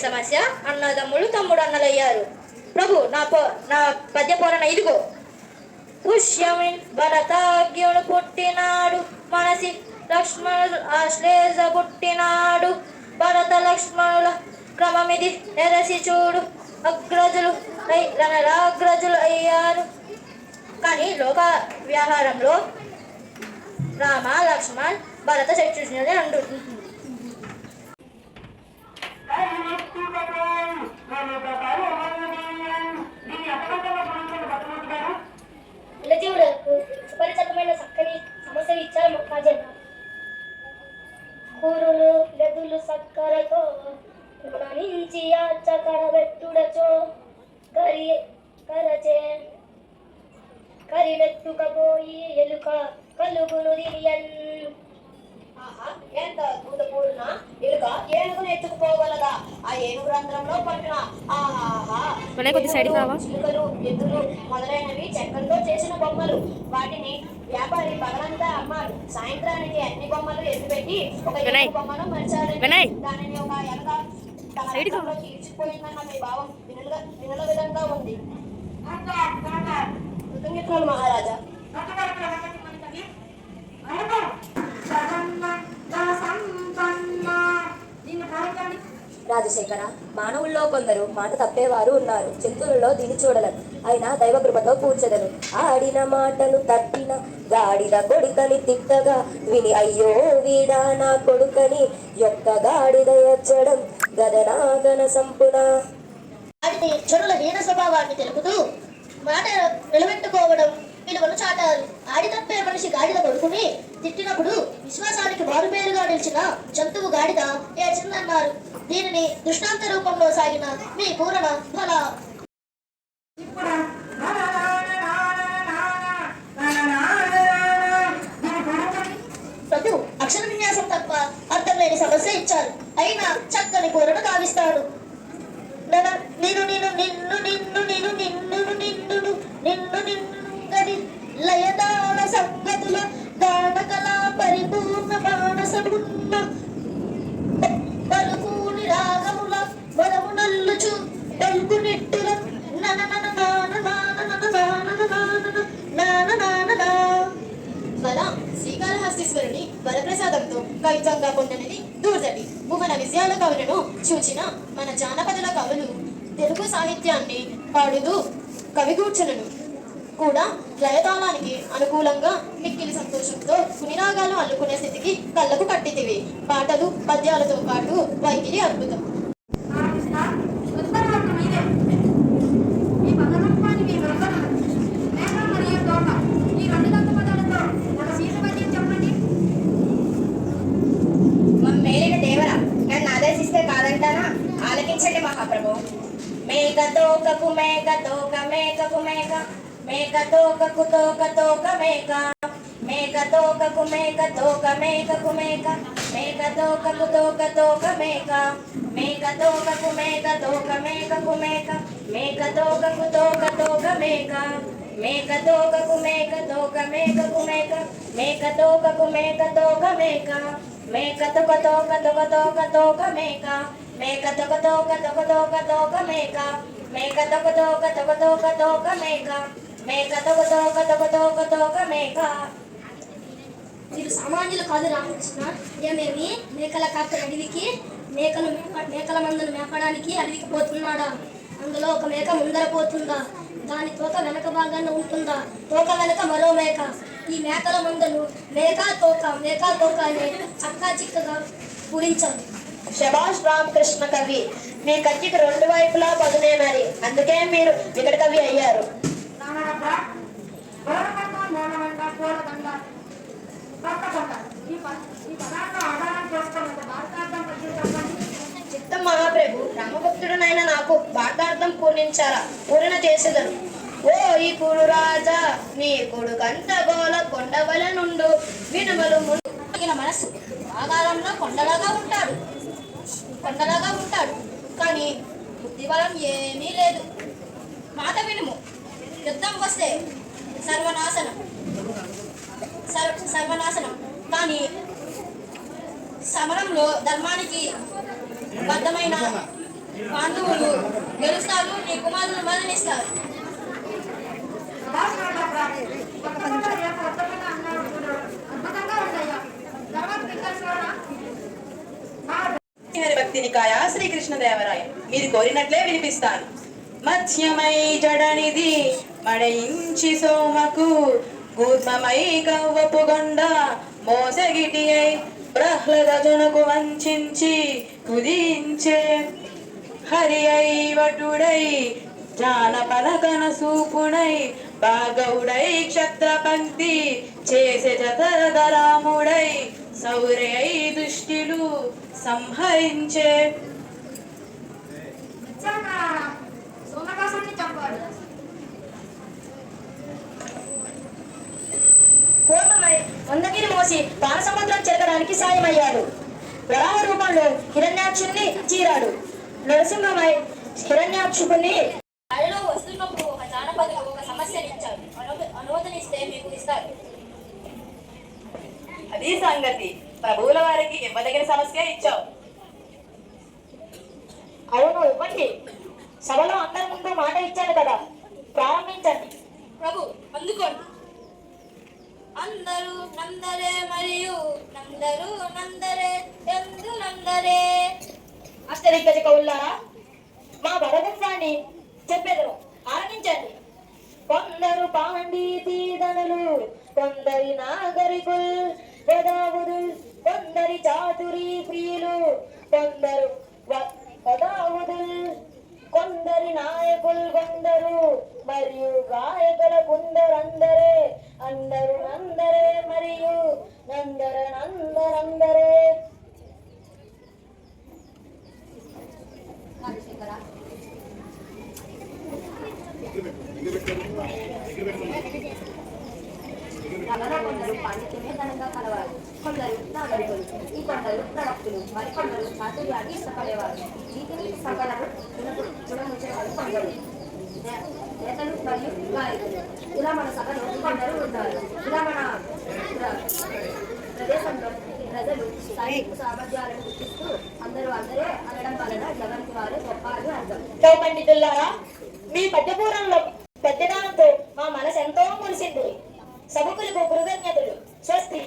సమస్య. అన్నదమ్ములు తమ్ముడు అన్నలయ్యారు. ప్రభు నా పద్య పూరణ ఇదిగో. పుష్యమిన్ భరతాగ్యుడు పుట్టినాడు, మనసి లక్ష్మణుడు ఆశ్లేష పుట్టినాడు. భరత లక్ష్మణుల క్రమమిది నెరసి చూడు, అగ్రజులు రణరాగ్రజులు అయ్యారు. కానీ లోక వ్యవహారంలో రామ లక్ష్మణ్ భరత శత్రుఘ్నుడే అంటుంది. ఇలజీవులకు సుపరిచితమైన చక్కని సమస్యలు ఇచ్చారు మొక్కజొన్న. కూరులు లెదులు సక్కరతో నుంచి కరబెట్టుడచో కరివెత్తుకపోయి ఎలుక కలుగును దియన్. ఎంత అద్భుతపూర్ణ ఎలుక ఏనుగును ఎత్తుకుపోగలదా? ఆ ఏనుగు రంధ్రంలో పట్టిన చిలుకలు, ఎద్దులు మొదలైనవి చెక్కలతో చేసిన బొమ్మలు. వాటిని వ్యాపారి పగలంతా అమ్మాడు. సాయంత్రానికి అన్ని బొమ్మలు ఎత్తిపెట్టి ఒక ఏనుగు బొమ్మను మర్చాడు. దానిని ఒక ఎలక తన తీర్చిపోయిందన్న మీ భావం వినుల విధంగా ఉంది. కృతజ్ఞతలు మహారాజా. రాజశేఖర, మానవుల్లో కొందరు మాట తప్పేవారు ఉన్నారు. జంతువులలో దీన్ని చూడలేదు. అయినా దైవ కృపతో కూర్చదను. ఆడిన మాటలు తట్టిన గాడిద కొడుకని తిట్టగా విని అయ్యో వీడా నా కొడుకని యొక్క గాడిద ఎచ్చడం గదనాగన సంపున. చెడుల హీన స్వభావాన్ని తెలుపుతూ మాట నిలబెట్టుకోవడం విలువను చాటారు. ఆడి తప్పే మనిషి గాడిద కొడుకుని తిట్టినప్పుడు విశ్వాసానికి మారుపేరుగా నిలిచిన జంతువు గాడిద ఏచిందన్నారు. దీనిని దృష్టాంత రూపంలో సాగిన మీ పూరణ ఫల. ప్రభు అక్షర విన్యాసం తప్ప అర్థం లేని సమస్య ఇచ్చారు. అయినా చక్కని పూరణ కావిస్తాడు. నిన్ను నిన్ను నిన్ను నిన్ను నిన్ను నిన్ను నిన్ను నిన్ను నిన్ను లయదాన సంగతుల దానకల పరిపూర్ణ బాణసమున్న పలుకుని రాగముల వరము నల్లుచు పలుకు నిట్టుల శ్రీకాళహస్తీశ్వరుని వరప్రసాదంతో కవిత్వంగా పొందనిది దూర్జటి. భువన విజయాల కవులను చూచిన మన జానపదుల కవులు తెలుగు సాహిత్యాన్ని పాడుతూ కవిగూర్చనను కూడా లయతాళానికి అనుకూలంగా మిక్కిలి సంతోషంతో కునిరాగాలు అల్లుకునే స్థితికి కళ్ళకు కట్టితివి. పాటలు పద్యాలతో పాటు వైఖరి అద్భుతం. మేలిన దేవరా, నన్ను ఆదేశిస్తే కాదంటానా? ఆలకించండి మహాప్రభు. మేకతోకకు మేకతోక మేకకు మేక మేకతోకకు తోకతోక మేక మేకతోకకు మేకతోక మేకకు మేక మేకతోకకు తోకతోక మేక మేకతోకకు మేకతోక మేకకు మేక మేకతోకకు తోకతోక మేక మేకతోకకు మేకతోక మేకకు మేక మేకతోకకు మేకతోక మేక మేకతోక తోక తోక తోక తోక మేక మేకతోక తోక తోక తోక తోక మేక మేకతోక తోక తోక తోక తోక మేక మేకతోక తోక తోక తోక తోక మేక. మీరు సామాన్యులు కాదు రామకృష్ణ. ఏమేమి మేకల కాపరి అడవికి మేకల మందును మేపడానికి అడవికి పోతున్నాడా? అందులో ఒక మేక ముందర పోతుందా? దాని తోక వెనక భాగాన ఉంటుందా? తోక వెనక మరో మేక. ఈ మేకల మందును మేకా తోక అని చక్కా చిక్కగా పూరించారు. శభాష్ రామకృష్ణ కవి. మీ కత్తికి రెండు వైపులా పదునే మరి, అందుకే మీరు వికట కవి అయ్యారు. చిత్తం మహాప్రభు, రామభక్తుడనైనా నాకు భారతార్థం పూర్ణ చేసేదను. ఓ ఈ కురు రాజా, నీ కొడుకంత గోల కొండవల నుండు వినుమలు ముగిన మనసు ఆకారంలో కొండలాగా ఉంటాడు కానీ బుద్ధిబలం ఏమీ లేదు. మాట వినుము, యుద్ధం వస్తే సర్వనాశనం కానీ సమరంలో ధర్మానికి బద్ధమైన పాండవులు గెలుస్తారు, నీ కుమారులు మరణిస్తారు. భక్తినికాయ శ్రీకృష్ణదేవరాయ, మీరు కోరినట్లే వినిపిస్తాను. మధ్యమై జడనిది మడయించి సోమకు, కూర్మమై కవ్వపు గొండ మోసగిటి అయి ప్రహ్లదజునకు వంచించి కుదించే, హరి అయి వటుడై జానపనకన సూపుడై భాగవుడై క్షత్రపంక్తి చేసే చతరధరాముడై సౌరై దుష్టిలు సంహరించే. కోపమై మందగిరి మోసి పాలసముద్రం చెరగడానికి సాయమయ్యాడు. వరాహ రూపంలో హిరణ్యాక్షుణ్ణి చీరాడు. నరసింహమై హిరణ్యాక్షుని అడవిలో వస్తున్నప్పుడు ఒక జానపదుడు ఒక సమస్యని ఇచ్చాడు. అనుమతినిస్తే మీకు ఇస్తారు. అది సంగతి, ప్రభువుల వారికి ఇవ్వదగిన సమస్య ఇచ్చావు. అవును, ఇవ్వండి. సభలో అందరి ముందు మాట ఇచ్చాను కదా, ప్రారంభించండి. ప్రభు అందుకోండి. అందరూ నందరే మరియు నందరూ నందరే ఎందు నందరే. అష్టదిగ్గజ కవులారా, మా భరతంసాన్ని చెప్పేదరు, ఆరంభించండి. కొందరు పాండితీధనులు, కొందరి నాగరికుల్ వదావుదుల్, కొందరి చాతురీ ప్రియులు, కొందరు వదావుదుల్, కొందరి నాయకులు కొందరు, మరియు గాయకుల కొందరందరే. అందరు నందరే మరియు నందరందరే. కొందరు పాండిత్యమే ఘనంగా కలవారు, కొందరు నాగరికులు, ఇంకొందరు ప్రవక్తులు, మరికొందరు చాతుర్యాన్ని ఇష్టపడేవారు. వీటిని సకలను చూడముచ్చే వారు కొందరు నేతలు మరియు గాయకులు. ఇలా మన సభలో కొందరు ఉంటారు. ఇలా మన ప్రదేశంలో ప్రజలు సాహిత్య సామర్థ్యాలను గుర్తిస్తూ అందరూ అందరే అనడం వలన ఎవరికి వారు గొప్ప అని అర్థం. పండితులారా, మీ పద్యపూరంలో పెద్దదానంతో మా మనసు ఎంతో మురిసింది. సభకులకు కృతజ్ఞతలు. స్వస్తి.